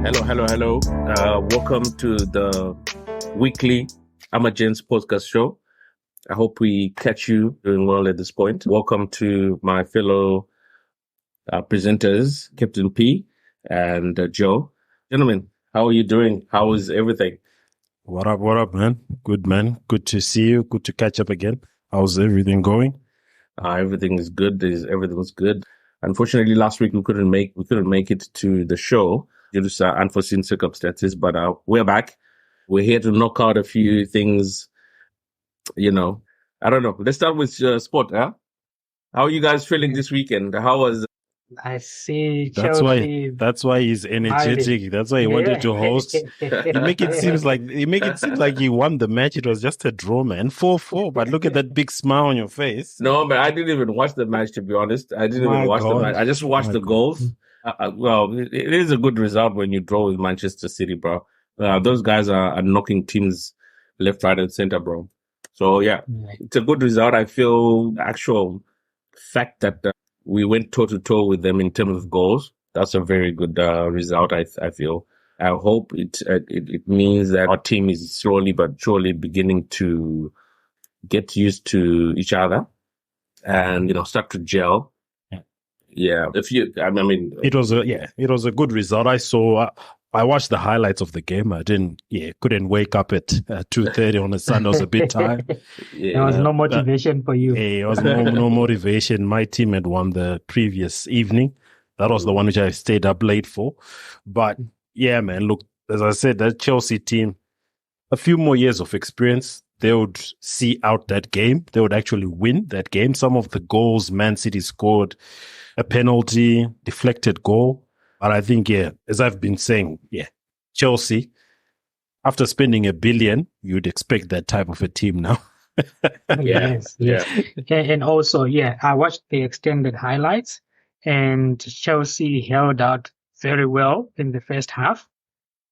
Hello. Welcome to the weekly Emergence podcast show. I hope we catch you doing well at this point. Welcome to my fellow presenters, Captain P and Joe. Gentlemen, how are you doing? How is everything? What up, man? Good, man. Good to see you. Good to catch up again. How's everything going? Everything is good. Everything was good. Unfortunately, last week we couldn't make it to the show due to some unforeseen circumstances, but we're back. We're here to knock out a few things. I don't know. Let's start with sport. Huh? How are you guys feeling this weekend? How was? I see That's Chelsea. That's why he's energetic. That's why he wanted to host. You make it seem like he won the match. It was just a draw, man. 4-4. But look at that big smile on your face. No, man, I didn't even watch the match, to be honest. I didn't even watch the match. I just watched the goals. Well, it is a good result when you draw with Manchester City, bro. Those guys are knocking teams left, right, and center, bro. So, yeah, it's a good result. I feel the actual fact that we went toe-to-toe with them in terms of goals. That's a very good result, I feel. I hope it means that our team is slowly but surely beginning to get used to each other and, start to gel. Yeah. It was a good result. I watched the highlights of the game. Couldn't wake up at 2:30 on a Sunday. I was a bit tired. There was no motivation for you. There was no motivation. My team had won the previous evening. That was the one which I stayed up late for. But yeah, man, look, as I said, that Chelsea team, a few more years of experience, they would see out that game. They would actually win that game. Some of the goals Man City scored, a penalty, deflected goal. But I think, as I've been saying, Chelsea, after spending $1 billion, you'd expect that type of a team now. Yes. And also, I watched the extended highlights, and Chelsea held out very well in the first half.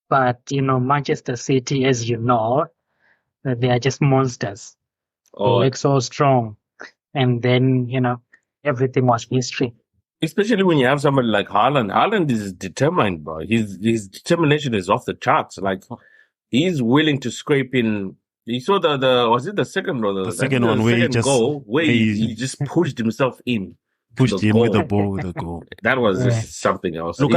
But, Manchester City, as you know, they are just monsters. They look so strong. And then, everything was history. Especially when you have somebody like Haaland. Haaland is determined, bro. His determination is off the charts. Like, he's willing to scrape in. You saw was it the second or the second one where he just pushed himself in. Pushed him with the ball with the goal. That was just something else. Look,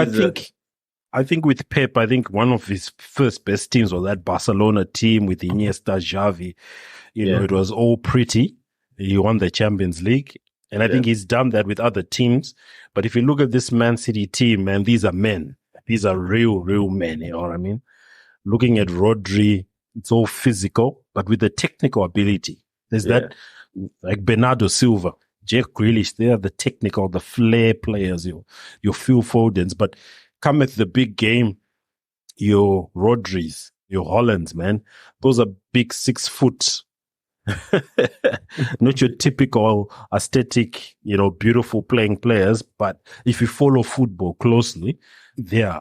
I think with Pep, one of his first best teams was that Barcelona team with Iniesta, Xavi. It was all pretty. He won the Champions League. And I think he's done that with other teams. But if you look at this Man City team, man, these are men. These are real men. You know what I mean? Looking at Rodri, it's all physical, but with the technical ability. There's that, like Bernardo Silva, Jack Grealish, they are the technical, the flair players, your Phil Fodens. But come at the big game, your Rodris, your Hollands, man. Those are big 6 foot. Not your typical aesthetic, beautiful playing players, but if you follow football closely, they're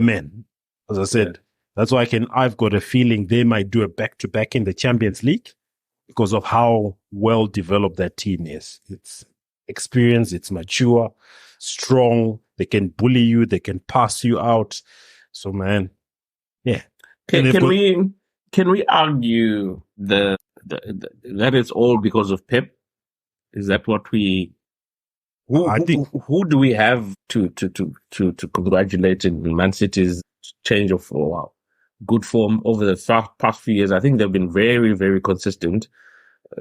men. As I said, that's why I've got a feeling they might do a back-to-back in the Champions League because of how well developed that team is. It's experienced, it's mature, strong, they can bully you, they can pass you out. So man, Can we argue that is all because of Pep? Is that what who do we have to congratulate in Man City's change of good form over the past few years? I think they've been very, very consistent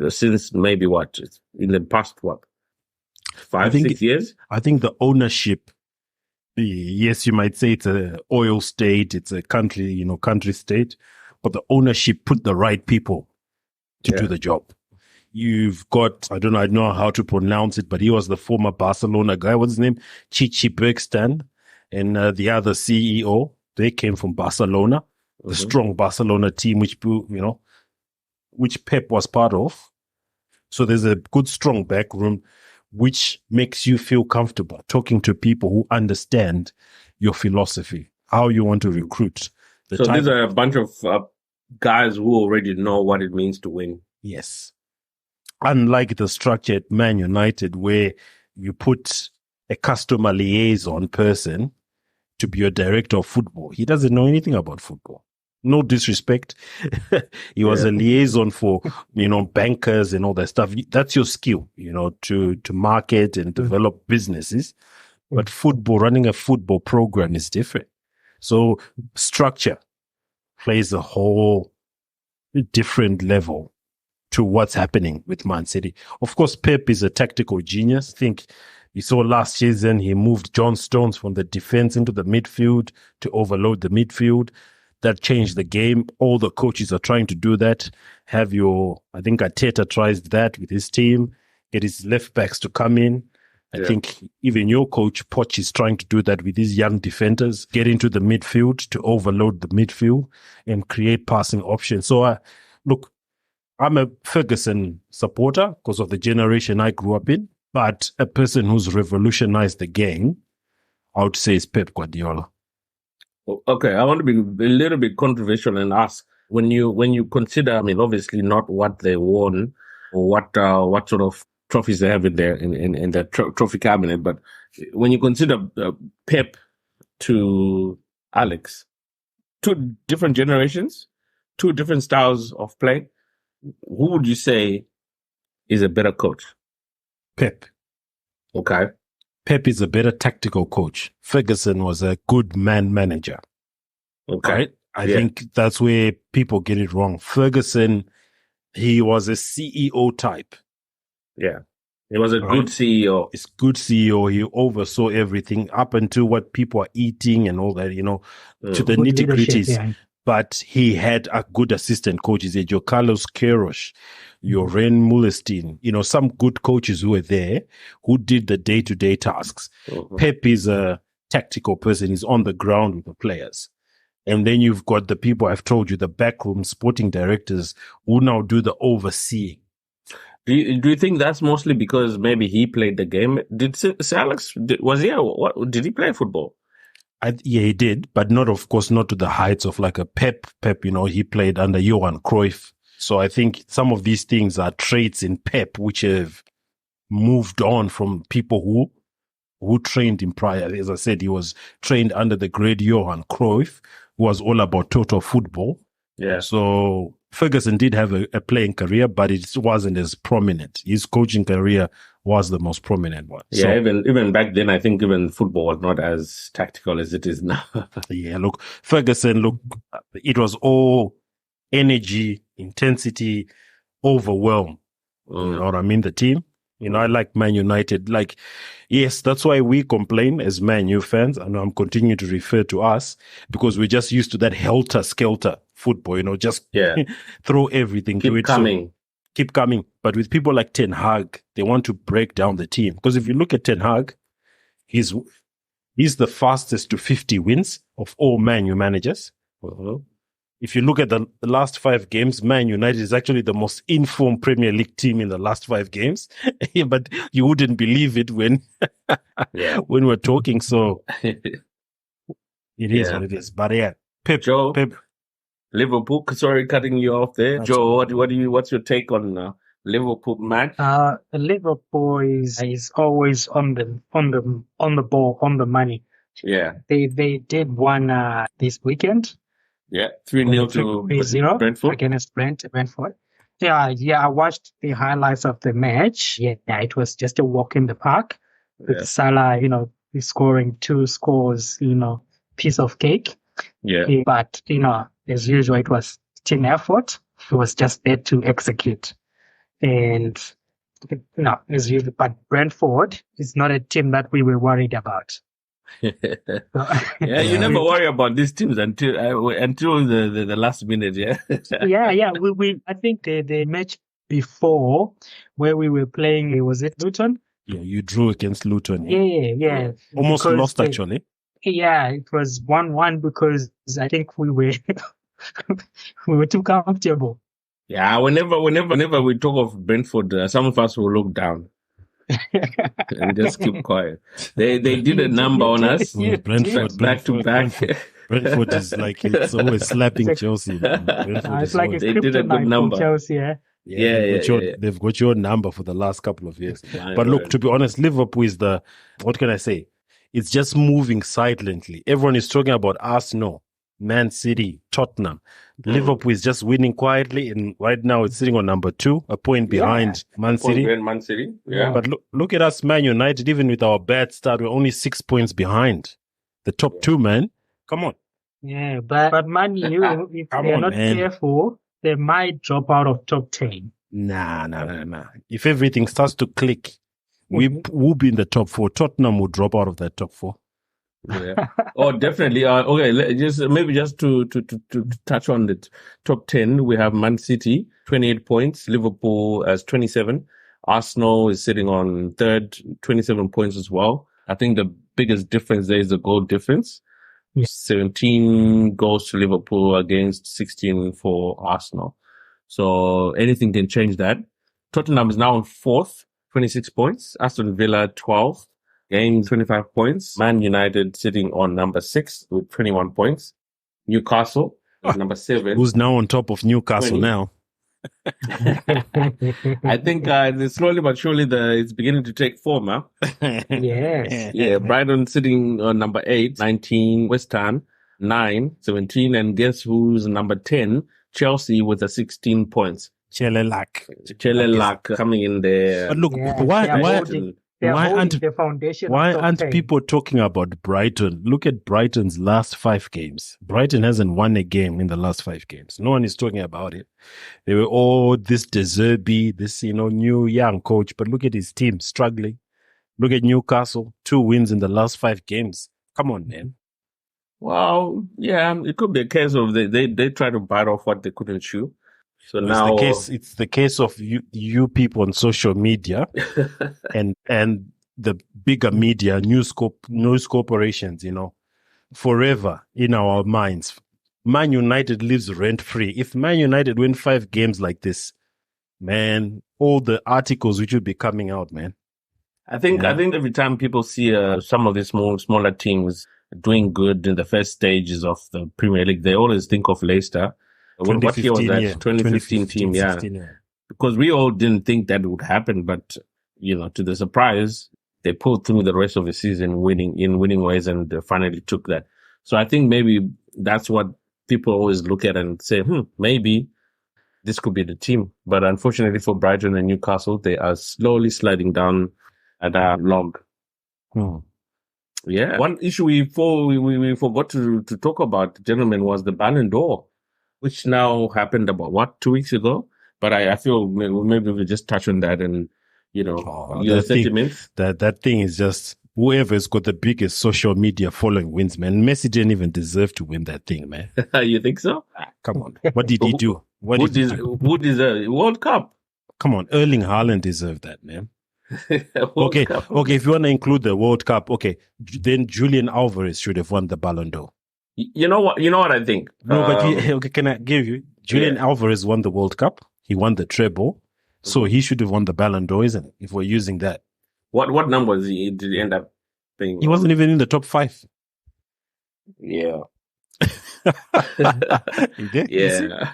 since maybe in the past 5-6 years? I think the ownership, yes, you might say it's an oil state, it's a country state, but the ownership put the right people to do the job. You've got, I don't know how to pronounce it, but he was the former Barcelona guy. What's his name? Chichi Bergstand. And the other CEO, they came from Barcelona, the strong Barcelona team, which Pep was part of. So there's a good, strong backroom, which makes you feel comfortable talking to people who understand your philosophy, how you want to recruit. So these are a bunch of guys who already know what it means to win. Yes. Unlike the structure at Man United where you put a customer liaison person to be a director of football. He doesn't know anything about football. No disrespect. He was a liaison for, bankers and all that stuff. That's your skill, to market and develop businesses. But running a football program is different. So structure plays a whole different level to what's happening with Man City. Of course, Pep is a tactical genius. I think you saw last season, he moved John Stones from the defense into the midfield to overload the midfield. That changed the game. All the coaches are trying to do that. I think Arteta tries that with his team, get his left backs to come in. I think even your coach, Poch, is trying to do that with his young defenders, get into the midfield to overload the midfield and create passing options. So, look, I'm a Ferguson supporter because of the generation I grew up in, but a person who's revolutionized the game, I would say, is Pep Guardiola. Okay, I want to be a little bit controversial and ask, when you consider, obviously not what they won or what sort of trophies they have in their trophy cabinet, but when you consider Pep to Alex, two different generations, two different styles of play, who would you say is a better coach? Pep. Okay. Pep is a better tactical coach. Ferguson was a good man manager. Okay. Right? I think that's where people get it wrong. Ferguson, he was a CEO type. Yeah. He was a good CEO. He's good CEO. He oversaw everything up until what people are eating and all that, to the nitty-gritties. Yeah. But he had a good assistant coaches. Your Carlos Queiroz, your Ren Mulestein, some good coaches who were there who did the day-to-day tasks. Pep is a tactical person. He's on the ground with the players. And then you've got the people I've told you, the backroom sporting directors who now do the overseeing. Do you think that's mostly because maybe he played the game? Did Sir Alex, did he play football? Yeah, he did, but of course, not to the heights of like a Pep. Pep, he played under Johan Cruyff. So I think some of these things are traits in Pep, which have moved on from people who trained him prior. As I said, he was trained under the great Johan Cruyff, who was all about total football. Yeah. So Ferguson did have a playing career, but it wasn't as prominent. His coaching career was the most prominent one. Yeah, so, even back then, I think even football was not as tactical as it is now. Yeah, look, Ferguson, it was all energy, intensity, overwhelm. You know what I mean? The team. I like Man United. Yes, that's why we complain as Man U fans, and I'm continuing to refer to us because we're just used to that helter-skelter football, just throw everything to it. Keep coming. But with people like Ten Hag, they want to break down the team. Because if you look at Ten Hag, he's the fastest to 50 wins of all Man U managers. If you look at the last 5 games, Man United is actually the most informed Premier League team in the last 5 games. But you wouldn't believe it when we're talking. So it is what it is. But Pep. Liverpool. Sorry, cutting you off there, Joe. What's your take on Liverpool match? Liverpool is always on the ball, on the money. Yeah, they did one this weekend. Yeah, 3-0 to 3-0 Brentford against Brentford. Yeah, I watched the highlights of the match. Yeah, it was just a walk in the park with Salah, scoring 2 scores, piece of cake. Yeah. But, as usual, it was team effort. It was just there to execute. And, as usual, but Brentford is not a team that we were worried about. Yeah, you never worry about these teams until the last minute. Yeah. We I think the match before where we were playing, was it Luton? Yeah, you drew against Luton. Yeah. Almost lost actually. Yeah, it was 1-1 because I think we were we were too comfortable. Yeah, whenever we talk of Brentford, some of us will look down. And just keep quiet. They did a number on us. Brentford back to back. Brentford is it's always slapping Chelsea. It's like they did a good number. Chelsea, they've got your number for the last couple of years. But look, to be honest, Liverpool is what can I say? It's just moving silently. Everyone is talking about Arsenal, Man City, Tottenham. Liverpool is just winning quietly, and right now it's sitting on number 2, a point behind Man City. Man City. Yeah. But look at us, Man United. Even with our bad start, we're only 6 points behind the top 2, man. Come on. Yeah, but Man U, if they're not careful, they might drop out of top 10. Nah. If everything starts to click, we will be in the top 4. Tottenham will drop out of that top 4. Yeah. Oh, definitely. Okay, just to touch on the top 10, we have Man City, 28 points. Liverpool has 27. Arsenal is sitting on third, 27 points as well. I think the biggest difference there is the goal difference. Yeah. 17 goals to Liverpool against 16 for Arsenal. So anything can change that. Tottenham is now on fourth, 26 points. Aston Villa, 12. Games, 25 points. Man United sitting on number 6 with 21 points. Newcastle, number 7. Who's now on top of Newcastle 20. Now? I think slowly but surely it's beginning to take form, huh? Yes. Yeah, Brighton sitting on number 8, 19. West Ham, 9, 17. And guess who's number 10? Chelsea with 16 points. Chelelak coming in there. But look, why aren't people talking about Brighton? Look at Brighton's last 5 games. Brighton hasn't won a game in the last 5 games. No one is talking about it. They were this De Zerbi, this new young coach. But look at his team struggling. Look at Newcastle, 2 wins in the last 5 games. Come on, man. Well, yeah, it could be a case of they try to bite off what they couldn't chew. So now it's the case of you people on social media and the bigger media, news corporations, forever in our minds. Man United lives rent free. If Man United win 5 games like this, man, all the articles which will be coming out, man. I think every time people see some of these smaller teams doing good in the first stages of the Premier League, they always think of Leicester. What year was that? Yeah. 2015 team, yeah. Because we all didn't think that would happen, but to the surprise, they pulled through the rest of the season winning ways and finally took that. So I think maybe that's what people always look at and say, maybe this could be the team. But unfortunately for Brighton and Newcastle, they are slowly sliding down at a log. Yeah. One issue we forgot to talk about, gentlemen, was the Ballon d'Or, which now happened about 2 weeks ago. But I feel maybe we just touch on that and your sentiments. That thing is just whoever's got the biggest social media following wins, man. Messi didn't even deserve to win that thing, man. You think so? Come on. What did he do? Who deserved World Cup? Come on, Erling Haaland deserved that, man. Okay. If you want to include the World Cup, okay, then Julian Alvarez should have won the Ballon d'Or. You know what I think? No, but can I give you? Julian Alvarez won the World Cup. He won the treble. So he should have won the Ballon d'Or, isn't it? If we're using that. What numbers did he end up being? He wasn't even in the top 5. Yeah. Yeah.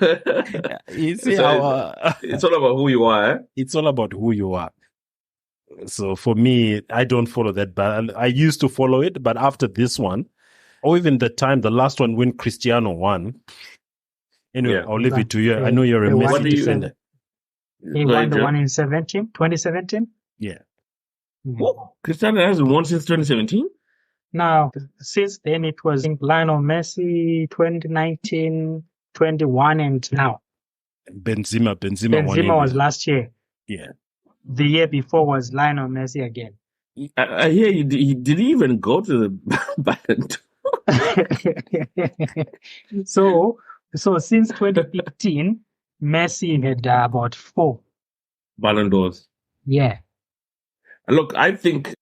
You see it's all about who you are. It's all about who you are. So for me, I don't follow that. But I used to follow it, but after this one, or even the last one when Cristiano won. Anyway, I'll leave it to you. I know you're a Messi defender. He won the one in 2017? Yeah. Oh, Cristiano hasn't won since 2017? No, since then it was Lionel Messi, 2019, 21, and now. Benzema was last year. Yeah. The year before was Lionel Messi again. I hear he didn't even go to the Ballon d'Or. So since 2015, Messi had about 4 Ballon d'Ors. Yeah. Look, I think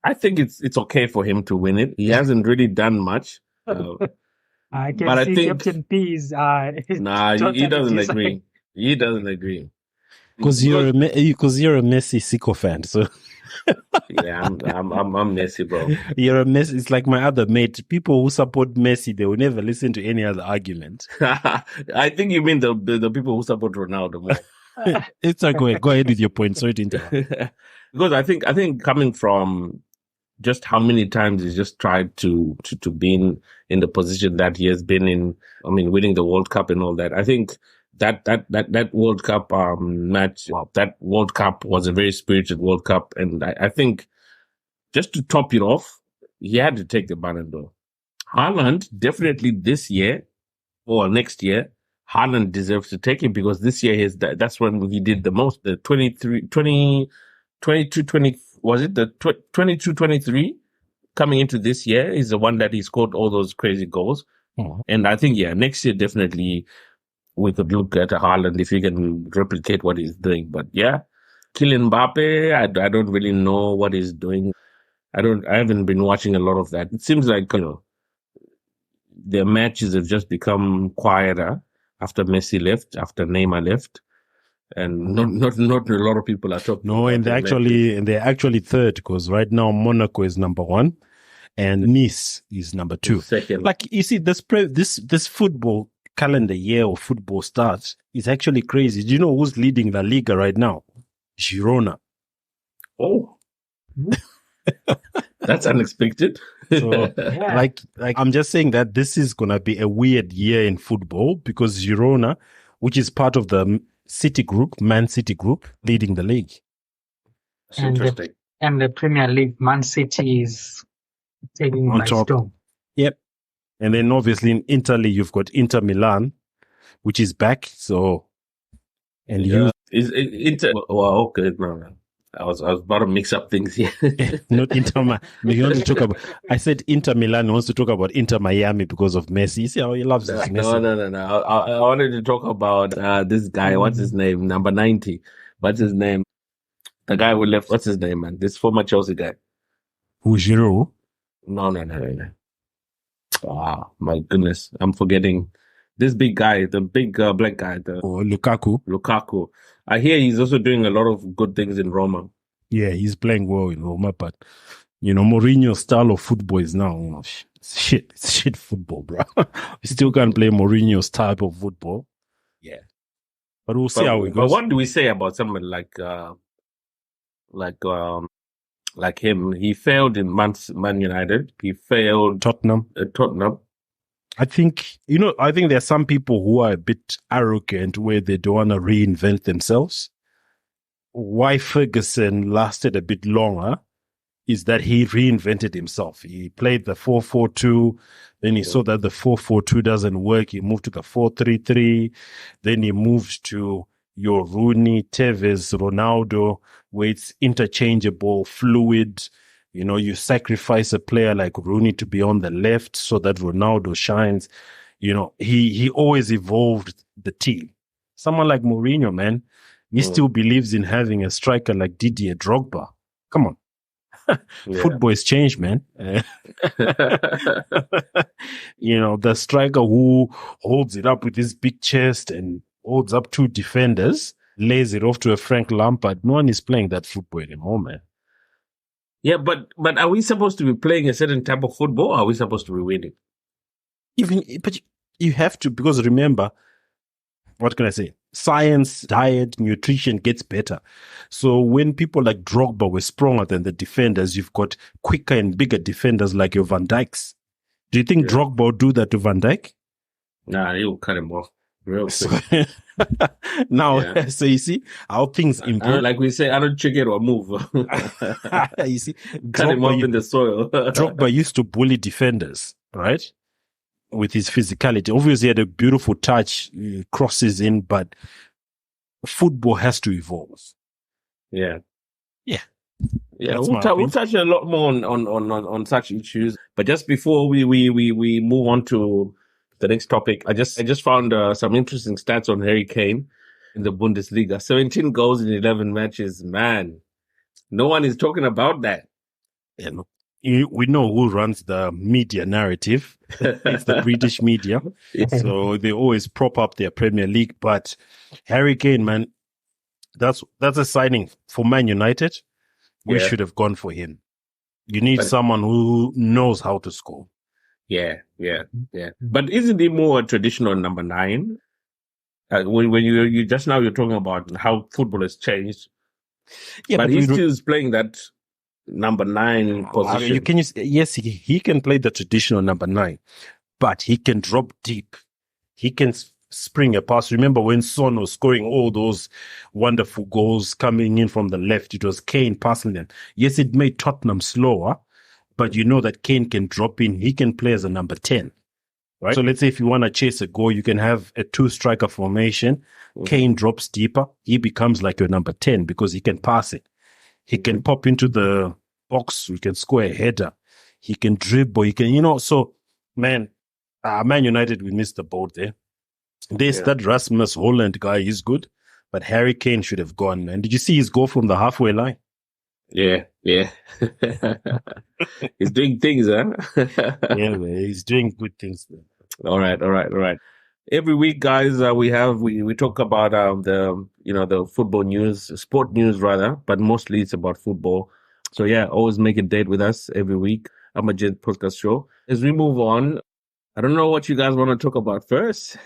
it's okay for him to win it. He hasn't really done much. I think Captain P is he doesn't agree. He doesn't agree. Because you're a Messi sycophant, so yeah, I'm Messi, bro. You're a Messi. It's like my other mate. People who support Messi, they will never listen to any other argument. I think you mean the people who support Ronaldo more. It's like go ahead with your point. Sorry to interrupt. Because I think coming from just how many times he's just tried to be in the position that he has been in. I mean, winning the World Cup and all that. I think that World Cup match, that World Cup was a very spirited World Cup, and I think just to top it off, he had to take the Ballon d'Or. Haaland, definitely this year or next year, Haaland deserves to take it because this year that's when he did the most. The 22-23 coming into this year is the one that he scored all those crazy goals. Oh. And I think, next year definitely we could look at Haaland if he can replicate what he's doing. But Kylian Mbappe, I don't really know what he's doing. I haven't been watching a lot of that. It seems like, their matches have just become quieter after Messi left, after Neymar left. And not a lot of people are talking. No, and they're actually third because right now Monaco is number 1 and Nice is number 2. Second. Like you see, this football calendar year or football starts is actually crazy. Do you know who's leading La Liga right now? Girona. Oh. That's unexpected. So, like I'm just saying that this is gonna be a weird year in football because Girona, which is part of the Man City group, leading the league. That's interesting. And the Premier League, Man City is taking on top. Storm. Yep. And then obviously in Italy, you've got Inter Milan, which is back. So, and is Inter? Well, okay, no. I was about to mix up things here. Not Inter Milan. You want to talk about? I said Inter Milan wants to talk about Inter Miami because of Messi. You see how he loves this Messi. No. I wanted to talk about this guy. What's his name? Number 90. What's his name? The guy who left. What's his name, man? This former Chelsea guy. Who, Giroud? No. Ah, my goodness, I'm forgetting. This big guy, the big black guy. Lukaku. I hear he's also doing a lot of good things in Roma. Yeah, he's playing well in Roma, but, Mourinho's style of football is now, it's shit football, bro. We still can't play Mourinho's type of football. Yeah. But we'll see how it goes. But what do we say about someone like him? He failed in Man United. He failed Tottenham. I think there are some people who are a bit arrogant where they don't want to reinvent themselves. Why Ferguson lasted a bit longer is that he reinvented himself. He played the 4-4-2. Then he saw that the 4-4-2 doesn't work. He moved to the 4-3-3. Then he moved to your Rooney, Tevez, Ronaldo, where it's interchangeable, fluid. You sacrifice a player like Rooney to be on the left so that Ronaldo shines. He always evolved the team. Someone like Mourinho, man, he still believes in having a striker like Didier Drogba. Come on. Football has changed, man. The striker who holds it up with his big chest and holds up 2 defenders, lays it off to a Frank Lampard. No one is playing that football anymore, man. Yeah, but are we supposed to be playing a certain type of football or are we supposed to be winning? But you have to, because remember, what can I say? Science, diet, nutrition gets better. So when people like Drogba were stronger than the defenders, you've got quicker and bigger defenders like your Van Dijks. Do you think Drogba will do that to Van Dijk? Nah, he'll cut him off real quick. Now, so you see how things improve. Like we say, I don't check it or move. You see, cut him off in the soil. Drogba used to bully defenders, right? With his physicality. Obviously, he had a beautiful touch, crosses in, but football has to evolve. Yeah. We'll touch a lot more on such issues. But just before we move on to the next topic, I just found some interesting stats on Harry Kane in the Bundesliga. 17 goals in 11 matches. Man, no one is talking about that. Yeah, no. We know who runs the media narrative. It's the British media. So they always prop up their Premier League. But Harry Kane, man, that's a signing for Man United. We should have gone for him. You need someone who knows how to score. Yeah. But isn't he more a traditional number 9? When you just now you're talking about how football has changed. Yeah, but he still is playing that number 9 position. Yes, he can play the traditional number 9, but he can drop deep. He can spring a pass. Remember when Son was scoring all those wonderful goals coming in from the left, it was Kane passing them. Yes, it made Tottenham slower, but you know that Kane can drop in. He can play as a number 10, right? So let's say if you want to chase a goal, you can have a 2-striker formation. Mm-hmm. Kane drops deeper. He becomes like your number 10 because he can pass it. He can pop into the box. He can score a header. He can dribble. He can, so Man United, we missed the boat there. That Rasmus Holland guy, he's good, but Harry Kane should have gone, man. Did you see his goal from the halfway line? Yeah. He's doing things, huh? Yeah, man, he's doing good things there. All right. Every week, guys, we talk about the football news, sport news rather, but mostly it's about football. So yeah, always make a date with us every week. I'm a Jet Podcast Show. As we move on, I don't know what you guys want to talk about first.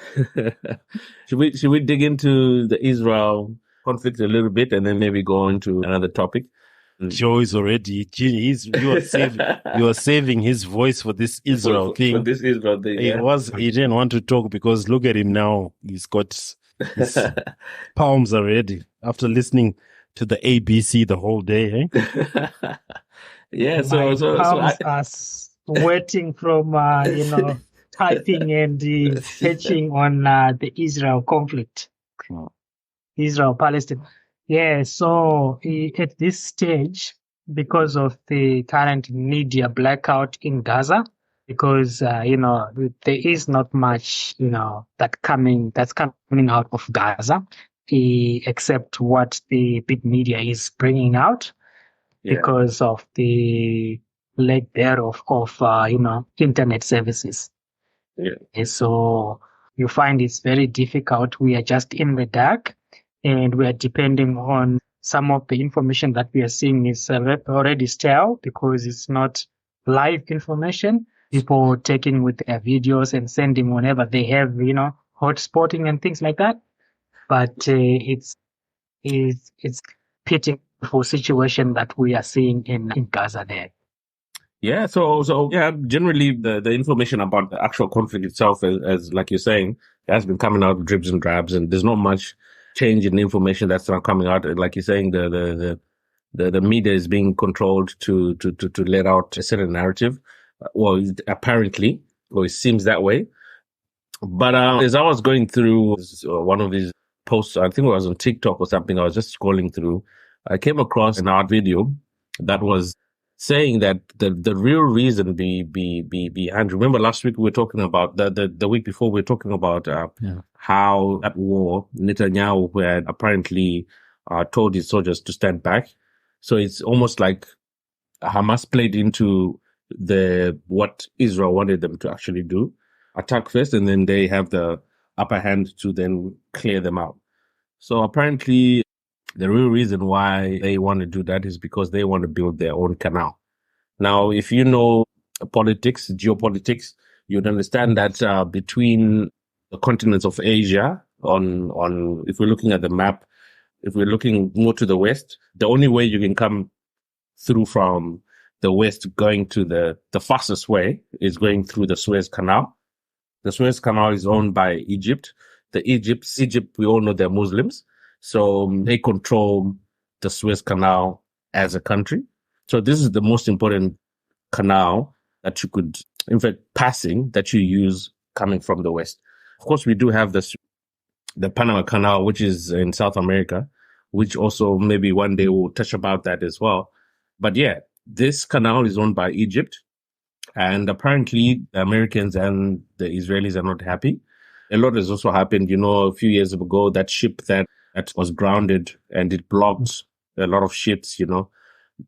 Should we dig into the Israel conflict a little bit and then maybe go into another topic? Joe is already. You are saving his voice for this Israel thing. For this Israel thing. He didn't want to talk because look at him now. He's got his palms already after listening to the ABC the whole day. Eh? Yeah. So palms are sweating from typing and searching on the Israel conflict, Israel-Palestine. Yeah, so at this stage, because of the current media blackout in Gaza, because there is not much that's coming out of Gaza, except what the big media is bringing out, because of the lack thereof of internet services. Yeah. So you find it's very difficult. We are just in the dark. And we are depending on some of the information that we are seeing is already stale because it's not live information. People taking with their videos and sending whenever they have, hotspotting and things like that. But it's pitiful situation that we are seeing in Gaza there. Yeah. So generally the information about the actual conflict itself, as like you're saying, has been coming out dribs and drabs, and there's not much change in the information that's not coming out. Like you're saying, the media is being controlled to let out a certain narrative. Well, apparently, or it seems that way. But as I was going through one of these posts, I think it was on TikTok or something, I was just scrolling through, I came across an art video that was saying that the real reason behind, remember last week we were talking about, the week before we were talking about how that war, Netanyahu had apparently told his soldiers to stand back. So it's almost like Hamas played into what Israel wanted them to actually do, attack first, and then they have the upper hand to then clear them out. So apparently the real reason why they want to do that is because they want to build their own canal. Now, if you know politics, geopolitics, you'd understand that between the continents of Asia, if we're looking at the map, if we're looking more to the west, the only way you can come through from the west going to the fastest way is going through the Suez Canal. The Suez Canal is owned by Egypt. Egypt, we all know they're Muslims. So they control the Suez Canal as a country. So this is the most important canal that you could, in fact, passing that you use coming from the West. Of course, we do have the Panama Canal, which is in South America, which also maybe one day we'll touch about that as well. But yeah, this canal is owned by Egypt. And apparently the Americans and the Israelis are not happy. A lot has also happened, a few years ago, that ship that was grounded and it blocked a lot of ships,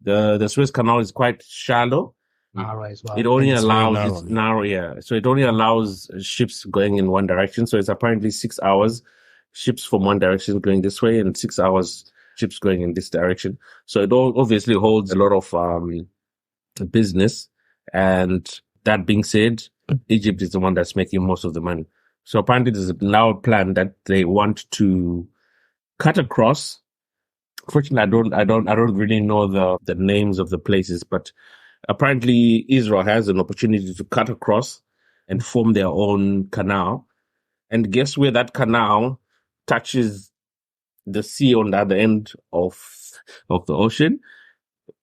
The Suez Canal is quite shallow. Narrow as well. It only allows, it's narrow, yeah. So it only allows ships going in one direction. So it's apparently 6 hours ships from one direction going this way and 6 hours ships going in this direction. So it obviously holds a lot of business. And that being said, Egypt is the one that's making most of the money. So apparently there's now a plan that they want to cut across Fortunately, I don't really know the names of the places, but apparently Israel has an opportunity to cut across and form their own canal. And guess where that canal touches the sea on the other end of the ocean?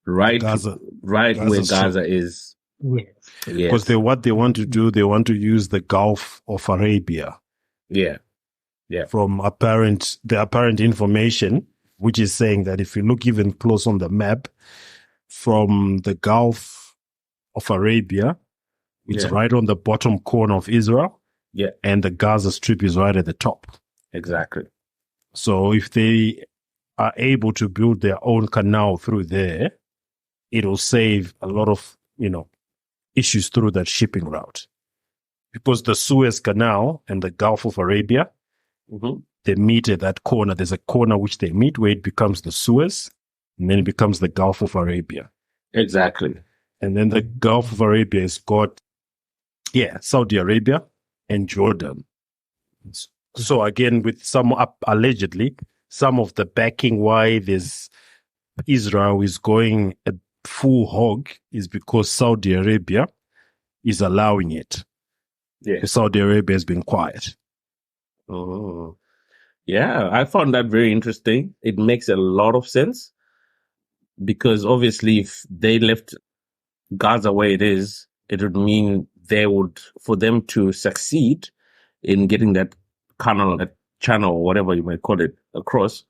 Right, Gaza. Right where Gaza is. Yes. Because what they want to do, they want to use the Gulf of Arabia. Yeah. From the apparent information, which is saying that if you look even close on the map, from the Gulf of Arabia, it's right on the bottom corner of Israel. Yeah. And the Gaza Strip is right at the top. Exactly. So if they are able to build their own canal through there, it'll save a lot of, issues through that shipping route. Because the Suez Canal and the Gulf of Arabia, they meet at that corner. There's a corner which they meet where it becomes the Suez, and then it becomes the Gulf of Arabia. Exactly. And then the Gulf of Arabia has got, Saudi Arabia and Jordan. So again, with allegedly, some of the backing why Israel is going a full hog is because Saudi Arabia is allowing it. Yeah. Saudi Arabia has been quiet. Oh, yeah. I found that very interesting. It makes a lot of sense because obviously if they left Gaza where it is, it would mean for them to succeed in getting that canal, that channel, or whatever you might call it, across,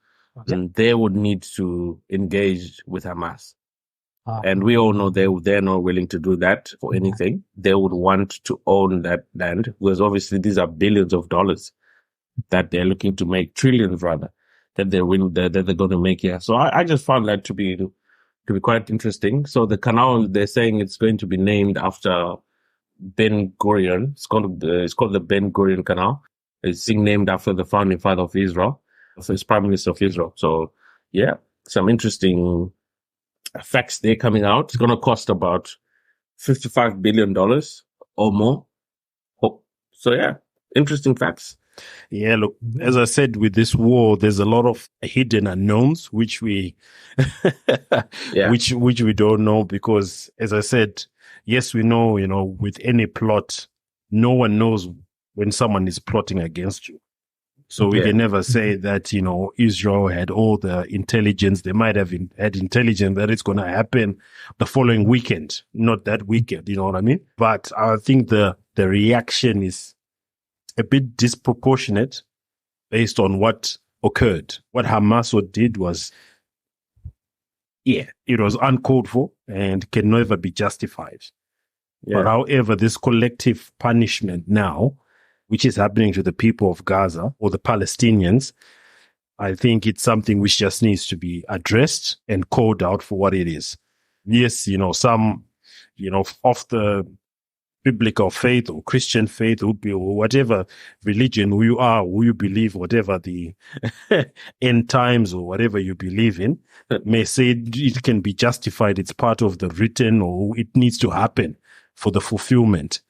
then they would need to engage with Hamas. And we all know they're not willing to do that for anything. They would want to own that land because obviously these are billions of dollars that they're looking to make, trillions rather, that they're going to make here. So I just found that to be quite interesting. So the canal, they're saying it's going to be named after Ben Gurion. It's called the Ben Gurion Canal. It's named after the founding father of Israel, first prime minister of Israel. So yeah, some interesting facts there coming out. It's going to cost about $55 billion or more. So yeah, interesting facts. Yeah, look, as I said, with this war, there's a lot of hidden unknowns, which we, which we don't know because, as I said, yes, we know, with any plot, no one knows when someone is plotting against you. So we can never say that, Israel had all the intelligence. They might have had intelligence that it's going to happen the following weekend, not that weekend. You know what I mean? But I think the reaction is a bit disproportionate based on what occurred. What Hamas did was, it was uncalled for and can never be justified. Yeah. But however, this collective punishment now, which is happening to the people of Gaza or the Palestinians, I think it's something which just needs to be addressed and called out for what it is. Yes, some, of the biblical faith or Christian faith or whatever religion you are, who you believe, whatever the end times or whatever you believe in, may say it can be justified. It's part of the written or it needs to happen for the fulfillment.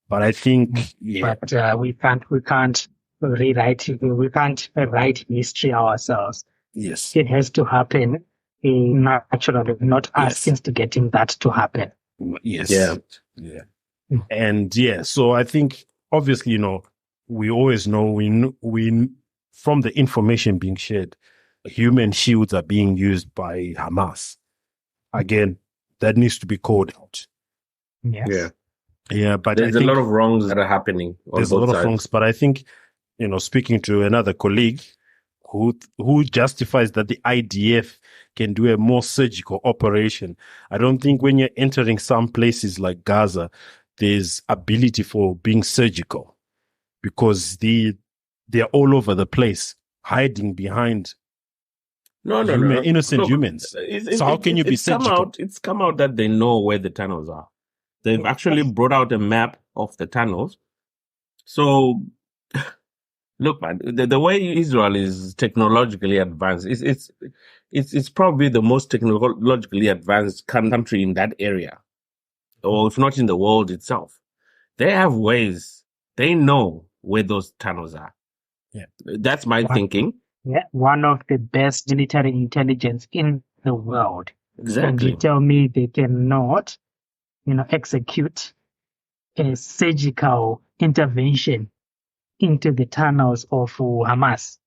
But I think, But we can't rewrite. We can't write history ourselves. Yes, it has to happen naturally, not us instigating that to happen. Yes. Yeah. And so I think obviously, we always know we from the information being shared, human shields are being used by Hamas. Again, that needs to be called out. Yes. Yeah. Yeah, but there's a lot of wrongs that are happening. There's a lot of wrongs, but I think, speaking to another colleague who justifies that the IDF can do a more surgical operation. I don't think when you're entering some places like Gaza, there's ability for being surgical because they're all over the place, hiding behind innocent humans. So how can you be surgical? It's come out that they know where the tunnels are. They've actually brought out a map of the tunnels. So, look, man, the way Israel is technologically advanced, it's probably the most technologically advanced country in that area, or if not in the world itself. They have ways. They know where those tunnels are. Yeah, that's my thinking. Yeah, one of the best military intelligence in the world. Exactly. And you tell me they cannot, execute a surgical intervention into the tunnels of Hamas.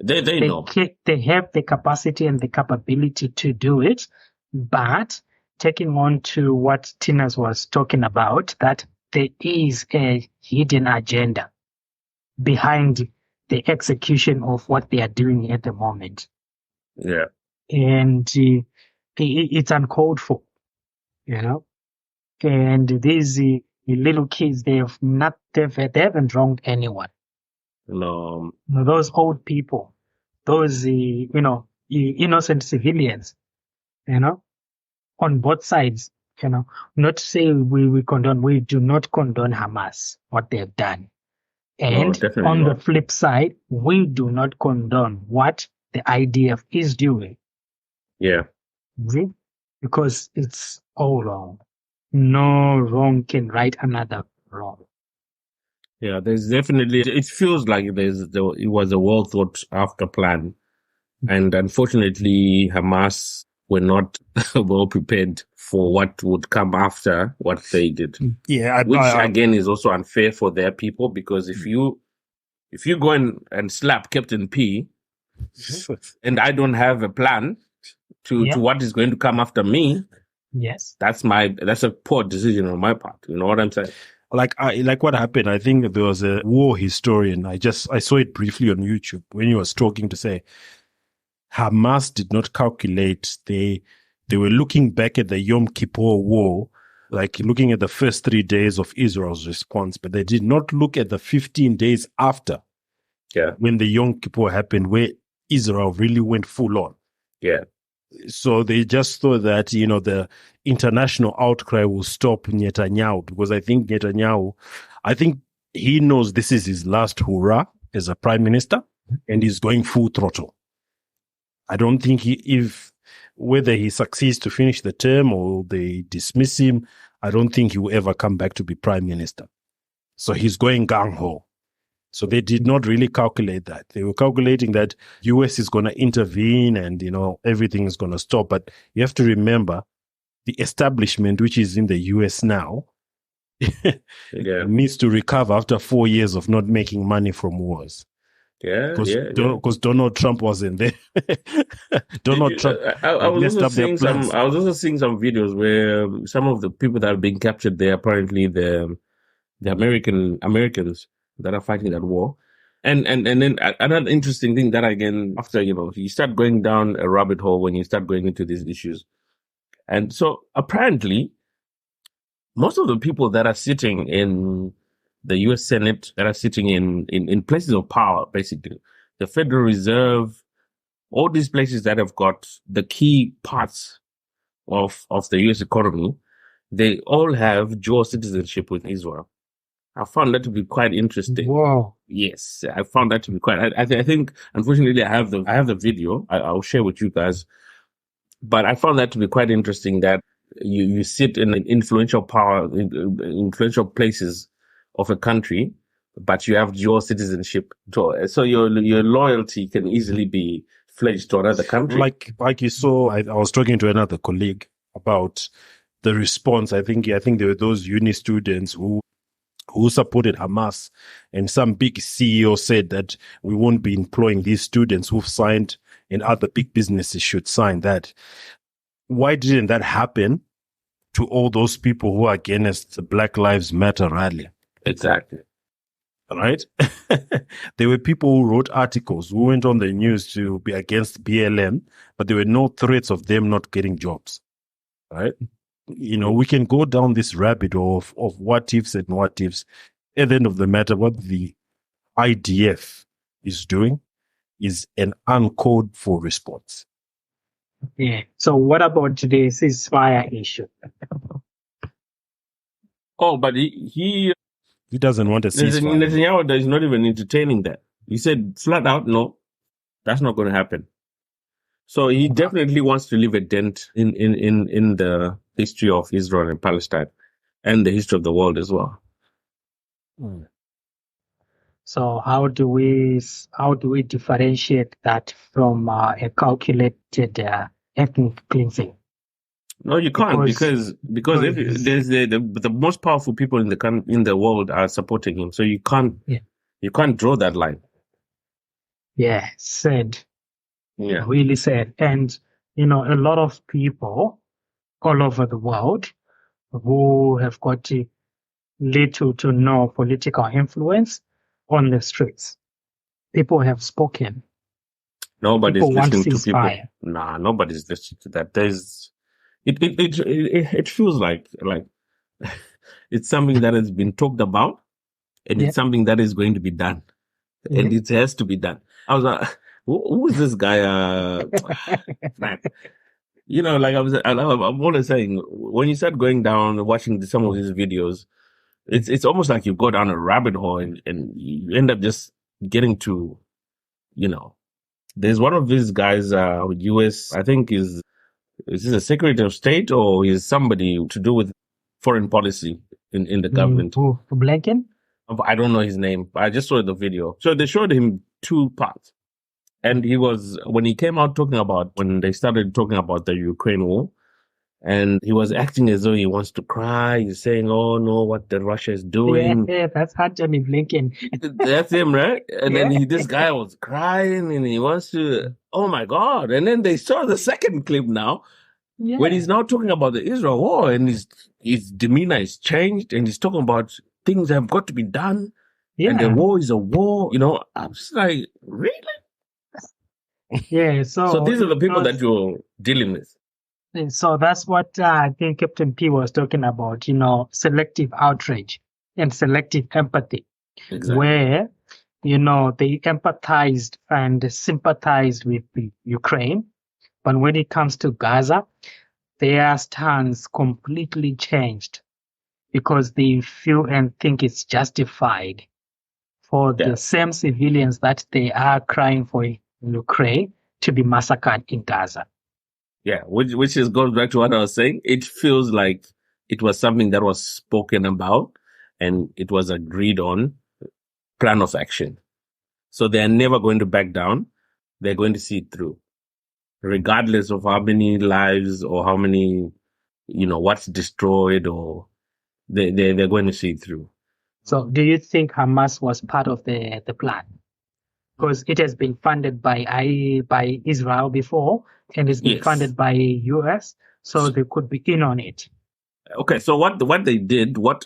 They know. They have the capacity and the capability to do it, but taking on to what Tinas was talking about, that there is a hidden agenda behind the execution of what they are doing at the moment. Yeah. And it's uncalled for, And these little kids, they haven't wronged anyone. No. Those old people, those innocent civilians, on both sides, not to say we condone, we do not condone Hamas, what they've done. And no, on the flip side, we do not condone what the IDF is doing. Yeah. Because it's all wrong. No wrong can right another wrong. Yeah, there's definitely, it feels like it was a well thought after plan. And unfortunately, Hamas were not well prepared for what would come after what they did. Yeah, which again is also unfair for their people, because if you go and slap Captain P, and I don't have a plan to what is going to come after me, yes, that's a poor decision on my part. You know what I'm saying? Like what happened, I think there was a war historian. I saw it briefly on YouTube when he was talking to say Hamas did not calculate. They were looking back at the Yom Kippur War, like looking at the first 3 days of Israel's response, but they did not look at the 15 days after. Yeah. When the Yom Kippur happened, where Israel really went full on. Yeah. So they just thought that, the international outcry will stop Netanyahu, because I think he knows this is his last hurrah as a prime minister, and he's going full throttle. I don't think whether he succeeds to finish the term or they dismiss him, I don't think he will ever come back to be prime minister. So he's going gung-ho. So they did not really calculate that. They were calculating that US is going to intervene and, everything is going to stop. But you have to remember the establishment, which is in the US now, needs to recover after 4 years of not making money from wars. Yeah, because Donald Trump wasn't there. Donald Trump. I was also seeing some videos where some of the people that are being captured there, apparently the Americans that are fighting that war. And then another interesting thing that again, after, you start going down a rabbit hole when you start going into these issues. And so apparently most of the people that are sitting in the US Senate, that are sitting in places of power, basically, the Federal Reserve, all these places that have got the key parts of the US economy, they all have dual citizenship with Israel. I found that to be quite interesting. Wow. Yes, I found that to be quite. I think, unfortunately, I have the video. I'll share with you guys. But I found that to be quite interesting that you sit in an influential places of a country, but you have dual citizenship. So your loyalty can easily be pledged to another country. Like you saw, I was talking to another colleague about the response. I think there were those uni students who supported Hamas, and some big CEO said that we won't be employing these students who've signed, and other big businesses should sign that. Why didn't that happen to all those people who are against the Black Lives Matter rally? Exactly. Right? There were people who wrote articles, who went on the news to be against BLM, but there were no threats of them not getting jobs. Right? We can go down this rabbit hole of what ifs and what ifs. At the end of the matter, what the IDF is doing is an uncalled for response. Yeah. So what about the ceasefire issue? Oh, but he doesn't want a ceasefire. Netanyahu is not even entertaining that. He said flat out, no, that's not going to happen. So he definitely wants to leave a dent in the history of Israel and Palestine, and the history of the world as well. So how do we differentiate that from a calculated ethnic cleansing? No, you can't because if there's the most powerful people in the world are supporting him, so you can't draw that line. Yeah, sad. Yeah, really sad. And a lot of people all over the world who have got little to no political influence on the streets. People have spoken. Nobody's listening to people. Nah, nobody's listening to that. It feels like it's something that has been talked about, and it's something that is going to be done, and it has to be done. I was like, who is this guy? Man. I'm always saying, when you start going down, watching some of these videos, it's almost like you go down a rabbit hole and you end up just getting to, there's one of these guys, US, I think is this a Secretary of State or is somebody to do with foreign policy in the government? Who, Blinken? I don't know his name, but I just saw the video. So they showed him two parts. And when he came out when they started talking about the Ukraine war, and he was acting as though he wants to cry. He's saying, "Oh no, what the Russia is doing." Yeah, that's Anthony Blinken. That's him, right? And then this guy was crying, and he wants to. Oh my God! And then they saw the second clip now, when he's now talking about the Israel war, and his demeanor is changed, and he's talking about things have got to be done, and the war is a war. I'm just like, really? Yeah. So these are the people that you're dealing with. So that's what I think Captain P was talking about, selective outrage and selective empathy, where, they empathized and sympathized with Ukraine. But when it comes to Gaza, their stance completely changed because they feel and think it's justified for the same civilians that they are crying for in Ukraine to be massacred in Gaza. Yeah, which goes back to what I was saying. It feels like it was something that was spoken about and it was agreed on plan of action. So they're never going to back down. They're going to see it through, regardless of how many lives or how many, what's destroyed, or they're going to see it through. So do you think Hamas was part of the plan? Because it has been funded by Israel before, and it's been funded by US, so they could be in on it. Okay, so what they did was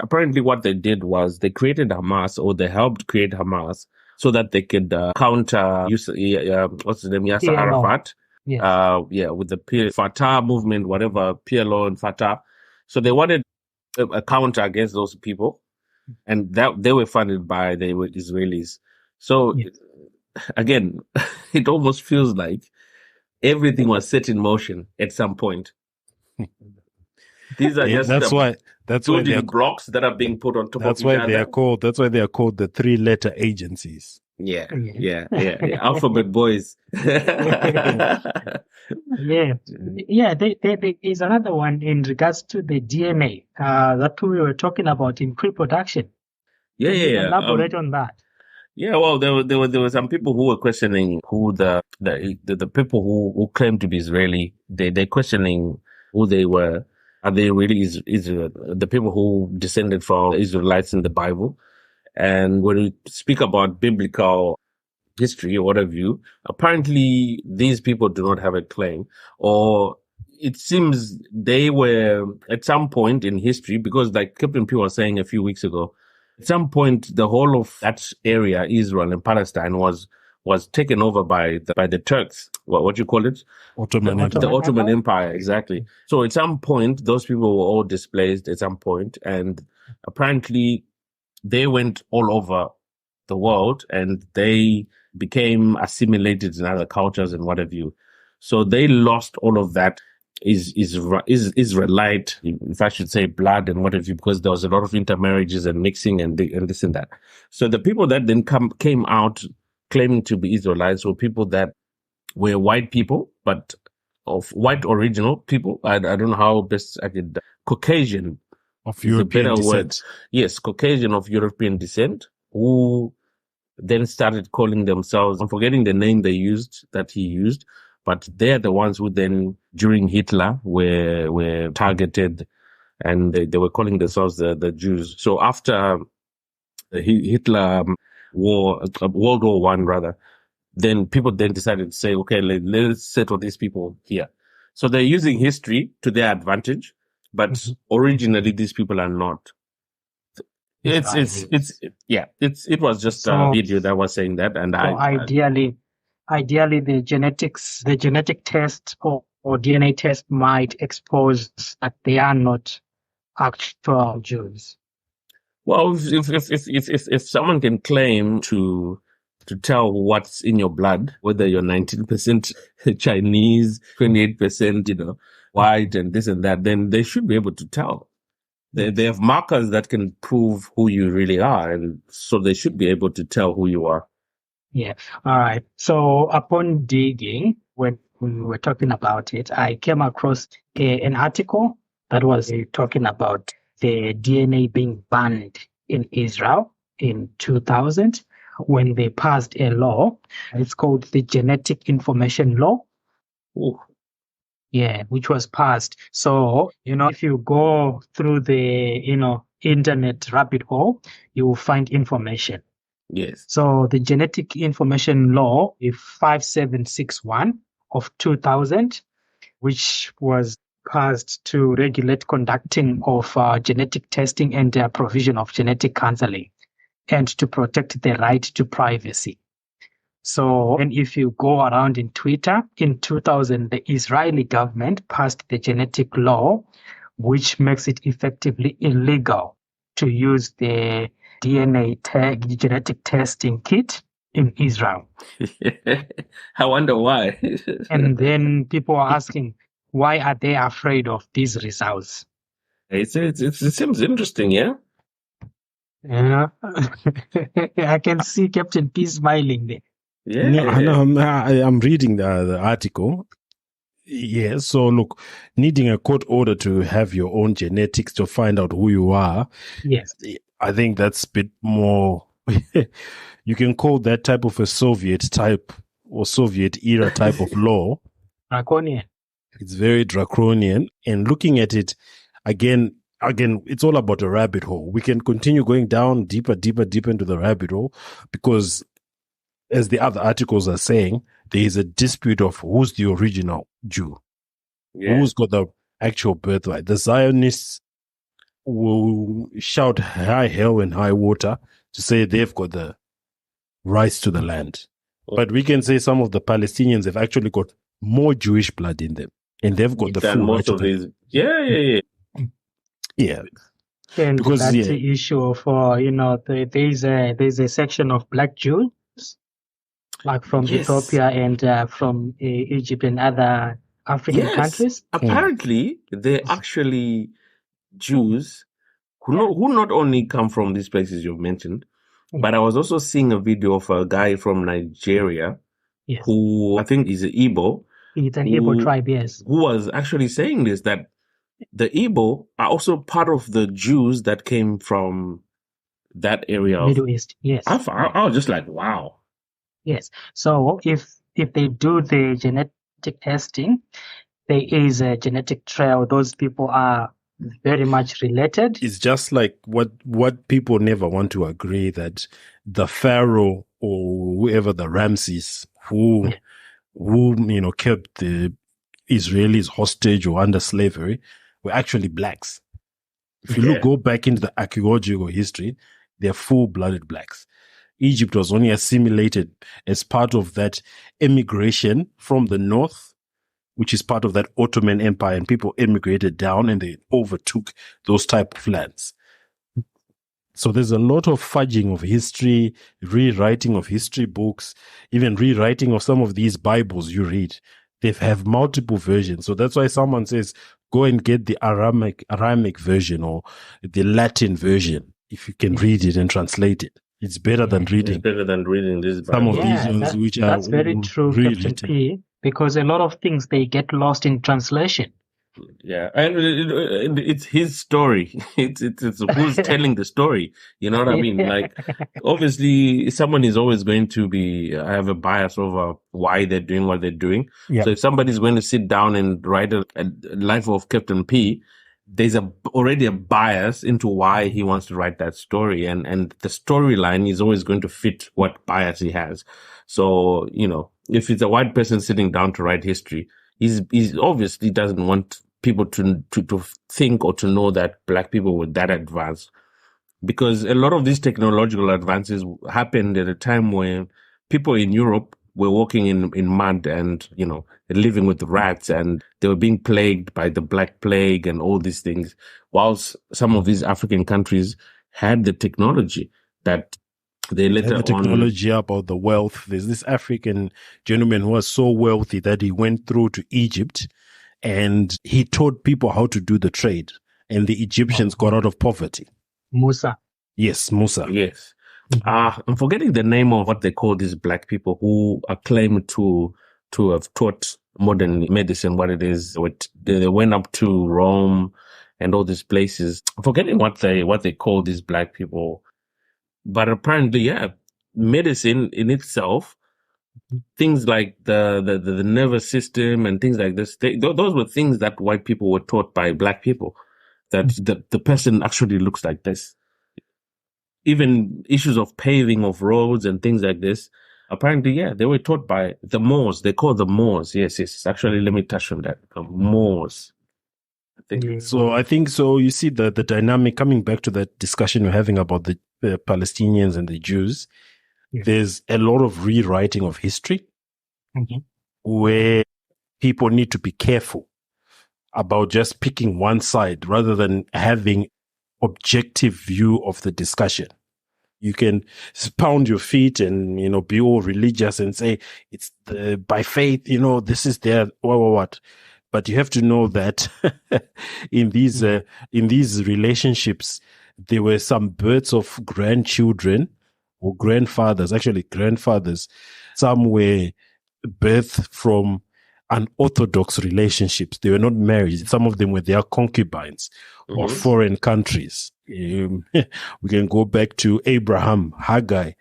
they created Hamas, or they helped create Hamas, so that they could counter what's his name, Yasser Arafat, with the Fatah movement, whatever, PLO and Fatah. So they wanted a counter against those people, and that they were funded by the Israelis. So. Again, it almost feels like everything was set in motion at some point. These are just that's why they're blocks that are being put on top of each other. That's why they are called the three-letter agencies. Yeah. Alphabet boys. There is another one in regards to the DNA that we were talking about in pre-production. Can you elaborate on that? Yeah, well, there were some people who were questioning who the people who claim to be Israeli. They're questioning who they were. Are they really Israel? The people who descended from Israelites in the Bible? And when we speak about biblical history or whatever you, apparently these people do not have a claim, or it seems they were at some point in history, because like Captain P was saying a few weeks ago, at some point, the whole of that area, Israel and Palestine, was taken over by the Turks. What you call it? The Ottoman Empire, exactly. So at some point, those people were all displaced at some point, and apparently they went all over the world and they became assimilated in other cultures and what have you. So they lost all of that is Israelite, if I should say, blood and what have you, because there was a lot of intermarriages and mixing and this and that. So the people that then came out claiming to be Israelites were people that were white people, but of white original people. I don't know how best I could. Caucasian of European descent. Yes, Caucasian of European descent, who then started calling themselves, I'm forgetting the name that he used, but they're the ones who then, during Hitler, were targeted, and they were calling themselves the Jews. So after Hitler World War One, rather, then people then decided to say, okay, let's settle these people here. So they're using history to their advantage, but originally these people are not. It was just a video that was saying that, and ideally the genetic test or DNA test might expose that they are not actual Jews. Well, if someone can claim to tell what's in your blood, whether you're 19% Chinese, 28%, white, and this and that, then they should be able to tell. They have markers that can prove who you really are, and so they should be able to tell who you are. Yeah. All right. So upon digging, when we were talking about it, I came across an article that was talking about the DNA being banned in Israel in 2000 when they passed a law. It's called the Genetic Information Law. Ooh. Yeah, which was passed. So, if you go through the, internet rabbit hole, you will find information. Yes. So the Genetic Information Law is 5761 of 2000, which was passed to regulate conducting of genetic testing and provision of genetic counseling, and to protect the right to privacy. So, and if you go around in Twitter, in 2000, the Israeli government passed the genetic law, which makes it effectively illegal to use the DNA genetic testing kit in Israel. I wonder why. And then people are asking, why are they afraid of these results? It seems interesting, yeah? Yeah. I can see Captain P smiling there. Yeah. I'm reading the article. Yeah, so look, needing a court order to have your own genetics to find out who you are. Yes. I think that's a bit more, you can call that type of a Soviet type or Soviet era type of law. Draconian. It's very draconian. And looking at it, again, it's all about a rabbit hole. We can continue going down deeper into the rabbit hole because, as the other articles are saying, there is a dispute of who's the original Jew. Yeah. Who's got the actual birthright. The Zionists will shout high hell and high water to say they've got the rights to the land. But we can say some of the Palestinians have actually got more Jewish blood in them. And they've got the full most of these. Yeah. And because that's the issue for, there's a section of Black Jews, like from Ethiopia and from Egypt and other African countries. Apparently, they're actually Jews who not only come from these places you've mentioned, but I was also seeing a video of a guy from Nigeria who I think is an Igbo. It's an Igbo tribe, yes. Who was actually saying this, that the Igbo are also part of the Jews that came from that area Middle East, yes. I was just like, wow. Yes. So if they do the genetic testing, there is a genetic trail. Those people are very much related. It's just like what people never want to agree, that the Pharaoh or whoever, the Ramses, who kept the Israelis hostage or under slavery, were actually blacks. If you go back into the archaeological history, they're full-blooded blacks. Egypt was only assimilated as part of that emigration from the north, which is part of that Ottoman Empire, and people emigrated down and they overtook those type of lands. So there's a lot of fudging of history, rewriting of history books, even rewriting of some of these Bibles you read. They have multiple versions. So that's why someone says, go and get the Aramaic version or the Latin version, if you can read it and translate it. It's better than reading. It's better than reading this Bible. Some of these ones which are that's very true, Captain P, because a lot of things, they get lost in translation. Yeah, and it's his story. It's who's telling the story. You know what I mean? Like, obviously, someone is always going to have a bias over why they're doing what they're doing. Yeah. So if somebody's going to sit down and write a life of Captain P, there's already a bias into why he wants to write that story, and the storyline is always going to fit what bias he has. So, if it's a white person sitting down to write history, he's obviously doesn't want people to think or to know that black people were that advanced, because a lot of these technological advances happened at a time when people in Europe were walking in mud and, living with rats, and they were being plagued by the Black Plague and all these things, whilst some of these African countries had the technology that they later the technology about the wealth. There's this African gentleman who was so wealthy that he went through to Egypt and he taught people how to do the trade, and the Egyptians got out of poverty. Musa. Yes, Musa. Yes. I'm forgetting the name of what they call these black people who are claimed to have taught modern medicine, what it is. They went up to Rome and all these places. I'm forgetting what they call these black people. But apparently, yeah, medicine in itself, things like the nervous system and things like this, those were things that white people were taught by black people, that the person actually looks like this. Even issues of paving of roads and things like this, apparently, yeah, they were taught by the Moors. They call them Moors. Yes. Actually, let me touch on that. The Moors. I think so. You see the dynamic, coming back to that discussion we're having about the Palestinians and the Jews. Yeah. There's a lot of rewriting of history where people need to be careful about just picking one side rather than having objective view of the discussion. You can pound your feet and, be all religious and say it's by faith, this is their what. But you have to know that in these relationships, there were some births of grandchildren or grandfathers. Some were birthed from unorthodox relationships. They were not married. Some of them were their concubines of foreign countries. We can go back to Abraham, Haggai.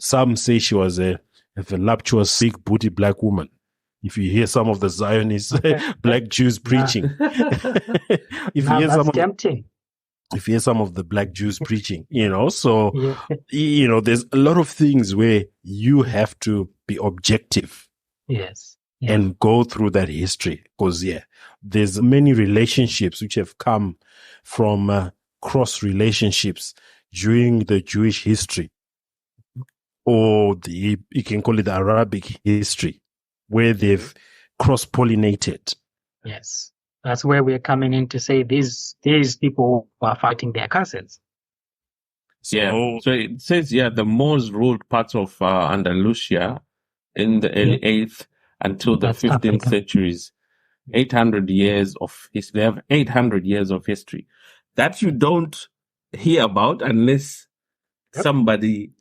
Some say she was a voluptuous, big booty black woman. If you hear some of the Zionist black Jews preaching, if you hear some of the black Jews preaching, there's a lot of things where you have to be objective. Yes. And go through that history, because there's many relationships which have come from cross relationships during the Jewish history, or you can call it the Arabic history, where they've cross-pollinated. Yes, that's where we're coming in to say these people are fighting their cousins. So it says the Moors ruled parts of Andalusia in the early 8th until the 15th centuries. 800 years of history. They have 800 years of history that you don't hear about unless somebody,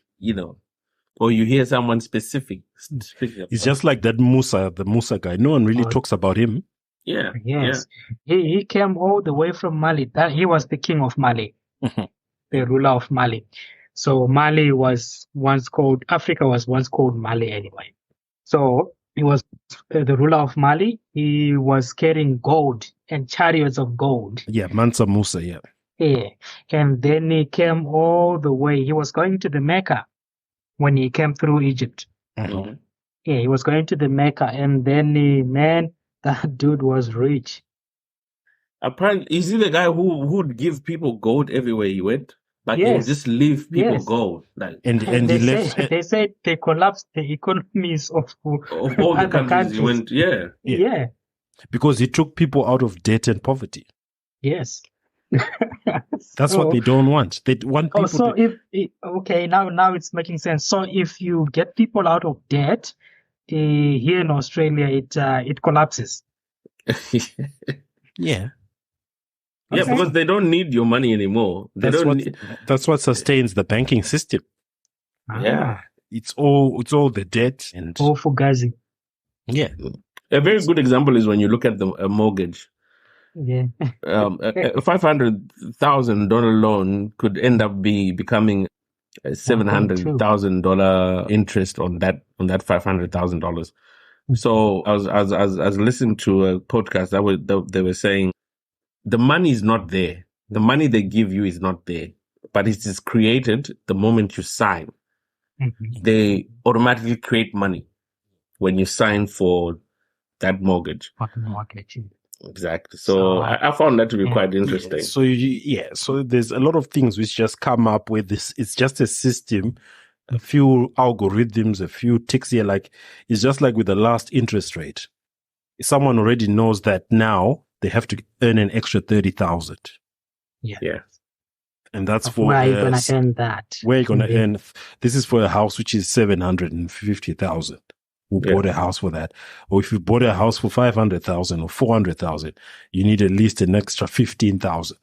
or you hear someone specific. It's just like that the Musa guy. No one really talks about him. Yeah. Yes. Yeah. He came all the way from Mali. He was the king of Mali, the ruler of Mali. So Africa was once called Mali anyway. So he was the ruler of Mali. He was carrying gold and chariots of gold. Yeah, Mansa Musa, yeah. Yeah. And then he came all the way. He was going to the Mecca when he came through Egypt. Mm-hmm. Yeah, he was going to the Mecca, and then that dude was rich. Apparently, is he the guy who would give people gold everywhere he went? But he would just leave people gold. And he left. They said they collapsed the economies of all the countries he went. Yeah. Because he took people out of debt and poverty. Yes. That's what they don't want. They want people now it's making sense. So if you get people out of debt, here in Australia, it collapses. Yeah. Yeah, because they don't need your money anymore. That's what sustains the banking system. Yeah. It's all the debt and all fugazi. Yeah. A very good example is when you look at a mortgage. Yeah. A $500,000 loan could end up becoming a $700,000 interest on that $500,000. So I was listening to a podcast they were saying the money is not there. The money they give you is not there, but it is created the moment you sign. They automatically create money when you sign for that mortgage. Exactly. So I found that to be quite interesting. So there's a lot of things which just come up with this. It's just a system, a few algorithms, a few ticks here. Like it's just like with the last interest rate. Someone already knows that now they have to earn an extra 30,000. Yeah. And that's for where are you gonna earn that? Where are you gonna earn? This is for a house which is 750,000. Who bought a house for that? Or if you bought a house for 500,000 or 400,000, you need at least an extra 15,000.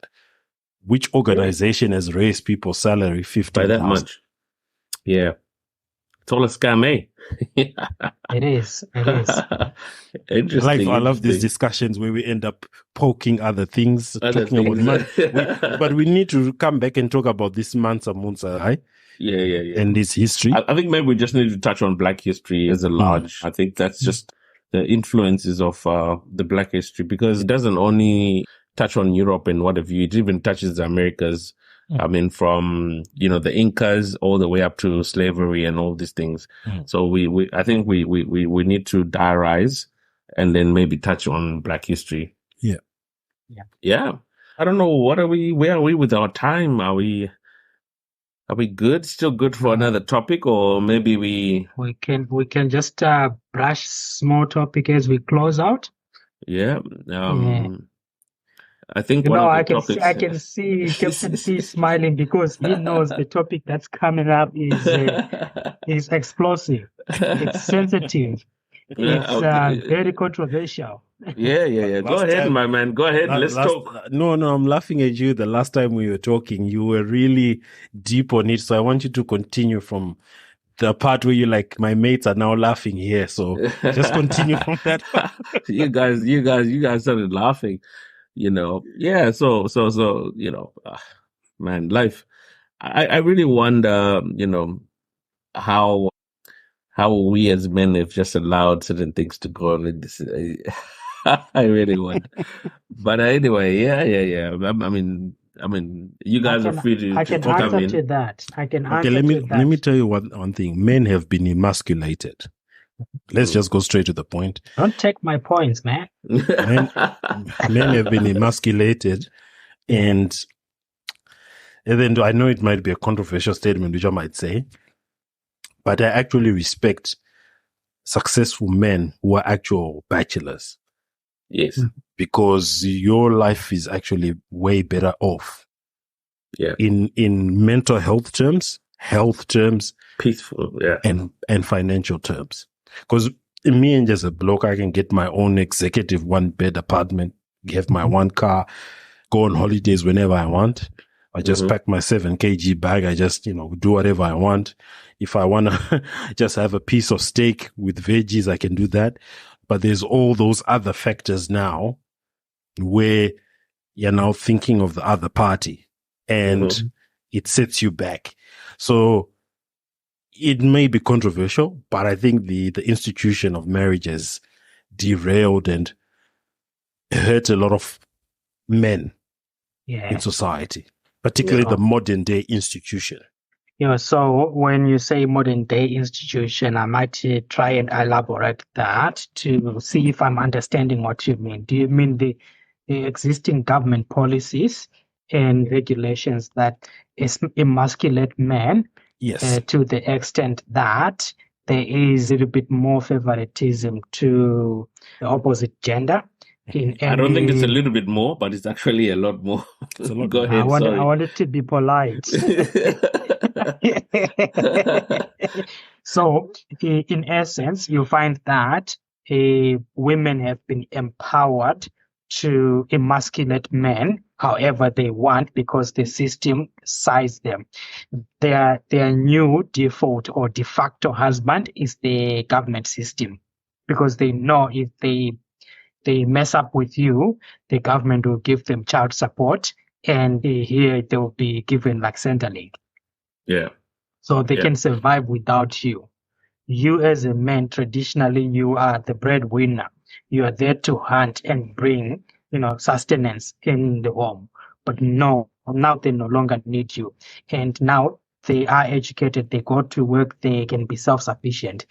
Which organization has raised people's salary 15,000? By that much? Yeah, it's all a scam, eh? It is. Interesting. I love these discussions where we end up poking other things, talking about money. But we need to come back and talk about this Mansa Musa, right? Yeah. And this history. I think maybe we just need to touch on Black history as a large. I think that's just the influences of the Black history, because it doesn't only touch on Europe and what have you. It even touches the Americas. I mean, from, the Incas all the way up to slavery and all these things. So I think we need to diarize and then maybe touch on Black history. Yeah. I don't know. Where are we with our time? Are we good? Still good for another topic, or maybe we can just brush small topic as we close out. Yeah. I think I can see Captain P smiling because he knows the topic that's coming up is explosive. It's sensitive. It's very controversial. Yeah. Go ahead, my man. Go ahead. Let's talk. No, I'm laughing at you. The last time we were talking, you were really deep on it. So I want you to continue from the part where you're like, my mates are now laughing here. So just continue from that part. You guys started laughing. Yeah. So, man, life. I really wonder, how we as men have just allowed certain things to go on. I really wonder. But anyway, yeah. I mean, you guys are free to I can talk. Answer to that. I can answer to that. Let me tell you one thing. Men have been emasculated. Let's just go straight to the point. Don't take my points, man. Men have been emasculated, and then I know it might be a controversial statement, which I might say, but I actually respect successful men who are actual bachelors. Yes. Because your life is actually way better off. Yeah. In mental health terms, peaceful, yeah. And financial terms. Because me and just a bloke, I can get my own executive 1-bed apartment, have my one car, go on holidays whenever I want. I just pack my 7 kg bag. I just, do whatever I want. If I want to just have a piece of steak with veggies, I can do that. But there's all those other factors now where you're now thinking of the other party and it sets you back. So it may be controversial, but I think the institution of marriage has derailed and hurt a lot of men in society, particularly the modern day institution. So when you say modern day institution, I might try and elaborate that to see if I'm understanding what you mean. Do you mean the existing government policies and regulations that emasculate men? Yes. To the extent that there is a little bit more favoritism to the opposite gender. I don't think it's a little bit more, but it's actually a lot more. Go ahead. I wanted to be polite. So, in essence, you find that women have been empowered to emasculate men however they want because the system sizes them. Their new default or de facto husband is the government system. because they know if they mess up with you, the government will give them child support, and here they will be given like Centrelink. Yeah. So they can survive without you. You as a man, traditionally, you are the breadwinner. You are there to hunt and bring, sustenance in the home. But no, now they no longer need you. And now they are educated. They go to work. They can be self-sufficient.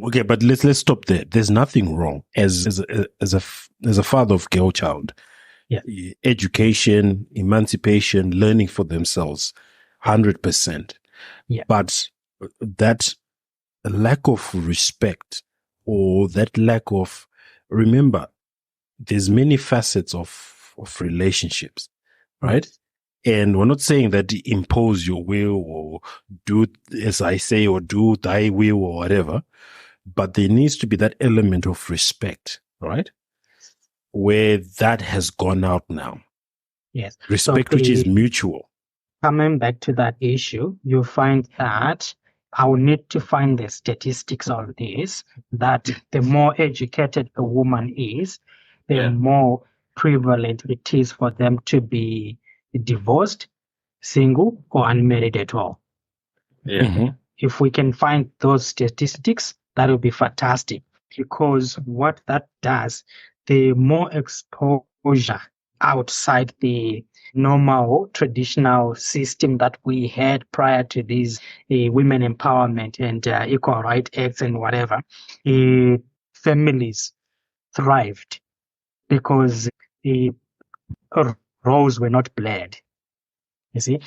Okay, but let's stop there. There's nothing wrong as a father of girl child. Yeah. Education, emancipation, learning for themselves, 100%. Yeah. But that lack of respect or that lack of, remember, there's many facets of relationships, right? And we're not saying that impose your will or do as I say or do thy will or whatever, but there needs to be that element of respect, right? Where that has gone out now. Yes. Respect, which is mutual. Coming back to that issue, you find that I will need to find the statistics on this, that the more educated a woman is, the more prevalent it is for them to be divorced, single, or unmarried at all. Yeah. Mm-hmm. If we can find those statistics, that would be fantastic, because what that does, the more exposure outside the normal traditional system that we had prior to these women empowerment and equal rights acts and whatever, families thrived because the roles were not blurred. You see,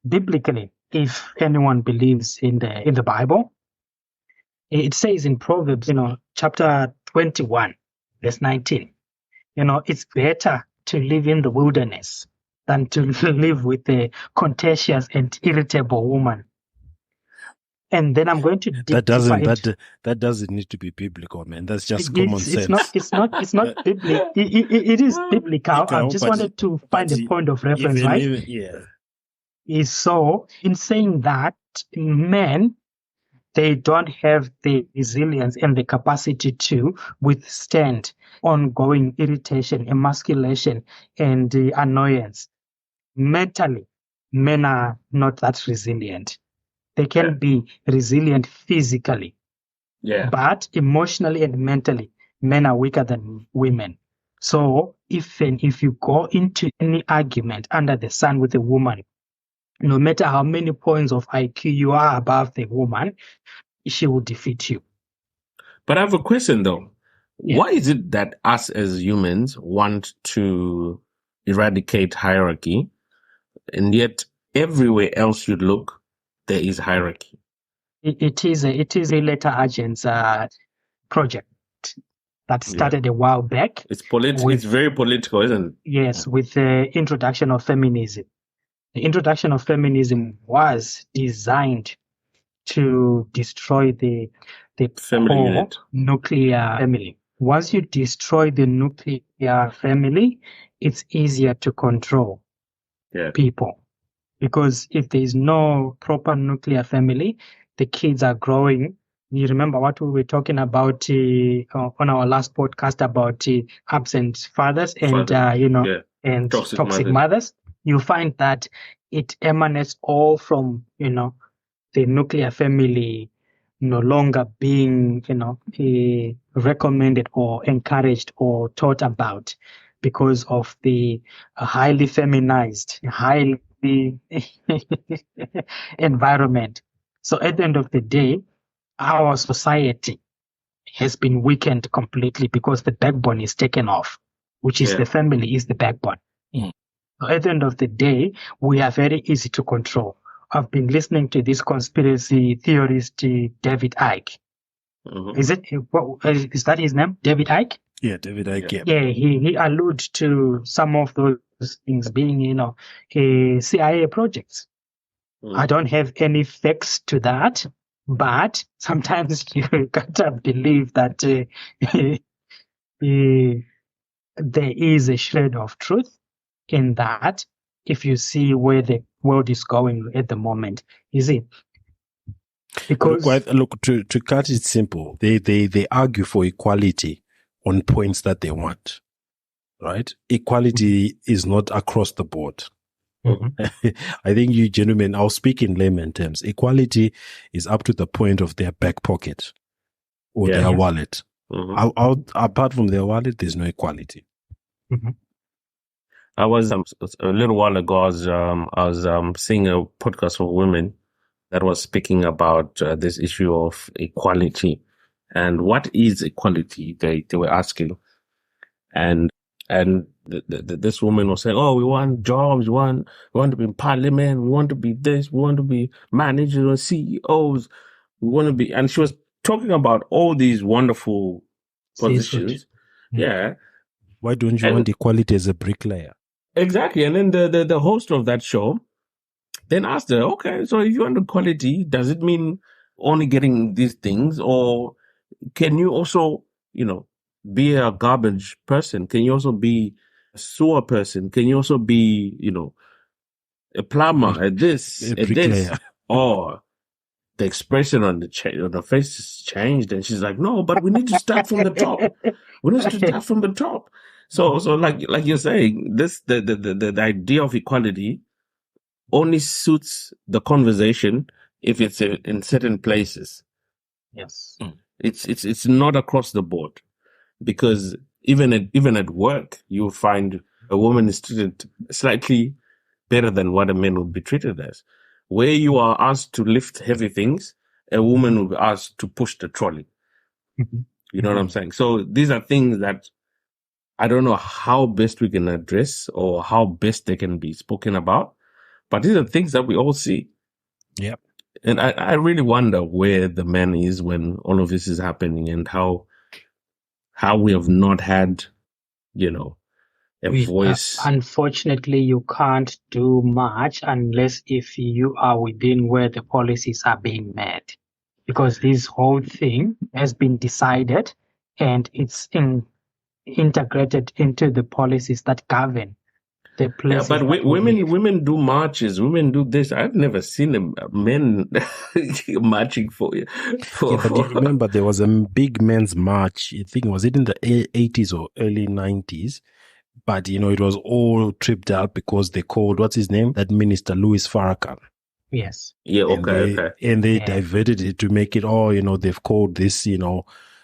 biblically, if anyone believes in the Bible, it says in Proverbs, chapter 21, verse 19, it's better to live in the wilderness than to live with a contentious and irritable woman. And then I'm going to that doesn't need to be biblical, man. That's just common sense. It's not biblical. It is biblical. I just wanted to find a point of reference, right? Is so in saying that men, they don't have the resilience and the capacity to withstand ongoing irritation, emasculation, and annoyance. Mentally, men are not that resilient. They can be resilient physically, but emotionally and mentally, men are weaker than women. So if you go into any argument under the sun with a woman, no matter how many points of IQ you are above the woman, she will defeat you. But I have a question though. Yeah. Why is it that us as humans want to eradicate hierarchy, and yet everywhere else you look, there is hierarchy? It is a later agents project that started a while back. It's it's very political, isn't it? Yes, with the introduction of feminism. The introduction of feminism was designed to destroy the family unit. Nuclear family. Once you destroy the nuclear family, it's easier to control people. Because if there is no proper nuclear family, the kids are growing. You remember what we were talking about on our last podcast about absent fathers and and toxic mothers. You find that it emanates all from the nuclear family no longer being recommended or encouraged or taught about because of the highly feminized, highly environment. So at the end of the day, our society has been weakened completely because the backbone is taken off, which is the family is the backbone. So at the end of the day, we are very easy to control. I've been listening to this conspiracy theorist, David Icke. Mm-hmm. Is that his name? David Icke? Yeah, David Icke. Yeah, he alludes to some of those things being, CIA projects. I don't have any facts to that, but sometimes you gotta believe that there is a shred of truth in that. If you see where the world is going at the moment, is it? Because look, to cut it simple, they argue for equality on points that they want, right? Equality is not across the board. Mm-hmm. I think you gentlemen, I'll speak in layman terms. Equality is up to the point of their back pocket or their wallet. Mm-hmm. Apart from their wallet, there's no equality. Mm-hmm. I was a little while ago. I was seeing a podcast for women that was speaking about this issue of equality and what is equality. They were asking, and this woman was saying, "Oh, we want jobs. We want to be in parliament. We want to be this. We want to be managers or CEOs. We want to be." And she was talking about all these wonderful positions. Yeah. Why don't you want equality as a bricklayer? Exactly. And then the host of that show then asked her, okay, so if you want equality, does it mean only getting these things, or can you also, be a garbage person? Can you also be a sewer person? Can you also be, a plumber at this, at this? Or the expression on the face has changed, and she's like, no, but we need to start from the top. We need to start from the top. So like you're saying, the idea of equality only suits the conversation if it's in certain places. Yes. It's not across the board, because even at work, you'll find a woman is treated slightly better than what a man would be treated as. Where you are asked to lift heavy things, a woman will be asked to push the trolley. Mm-hmm. You know what I'm saying? So these are things that I don't know how best we can address or how best they can be spoken about. But these are things that we all see. Yep. And I really wonder where the man is when all of this is happening, and how we have not had, a voice. Unfortunately, you can't do much unless if you are within where the policies are being made. Because this whole thing has been decided and it's integrated into the policies that govern the places. Yeah, but women do marches. Women do this. I've never seen men marching for you. But you remember there was a big men's march. I think was it in the 80s or early 90s? But it was all tripped out because they called, what's his name? That minister, Louis Farrakhan. Yes. Yeah. Okay. And they diverted it to make it, they've called this,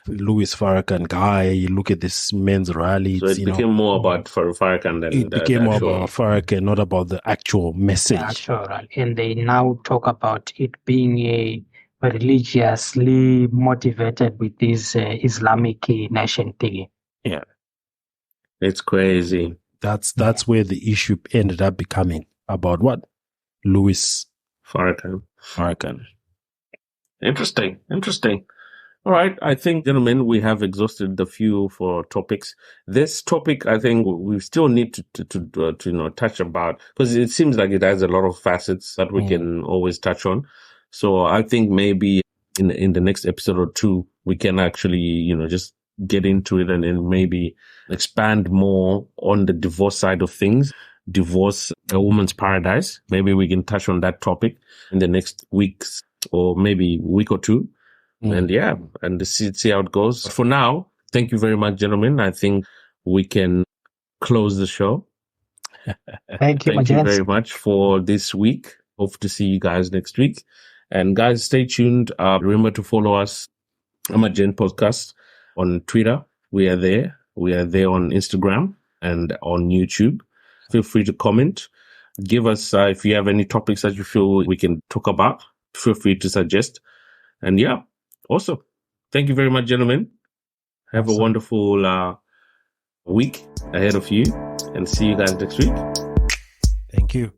Louis Farrakhan guy. You look at this men's rally. So it became more about Farrakhan than it became more about Farrakhan, not about the actual message. And they now talk about it being a religiously motivated with this Islamic nation thing. Yeah. It's crazy. That's where the issue ended up becoming about what? Louis Farrakhan. Interesting. All right. I think, gentlemen, we have exhausted the few for topics. This topic, I think we still need to touch about, because it seems like it has a lot of facets that we can always touch on. So I think maybe in the next episode or two, we can actually, just get into it and then maybe expand more on the divorce side of things. Divorce, a woman's paradise. Maybe we can touch on that topic in the next weeks or maybe week or two. And and see how it goes. For now, thank you very much, gentlemen. I think we can close the show. Thank you very much for this week. Hope to see you guys next week. And guys, stay tuned. Remember to follow us, Amagen Podcast, on Twitter. We are there. We are there on Instagram and on YouTube. Feel free to comment. Give us, if you have any topics that you feel we can talk about, feel free to suggest. And awesome. Thank you very much, gentlemen. Have a wonderful week ahead of you, and see you guys next week. Thank you.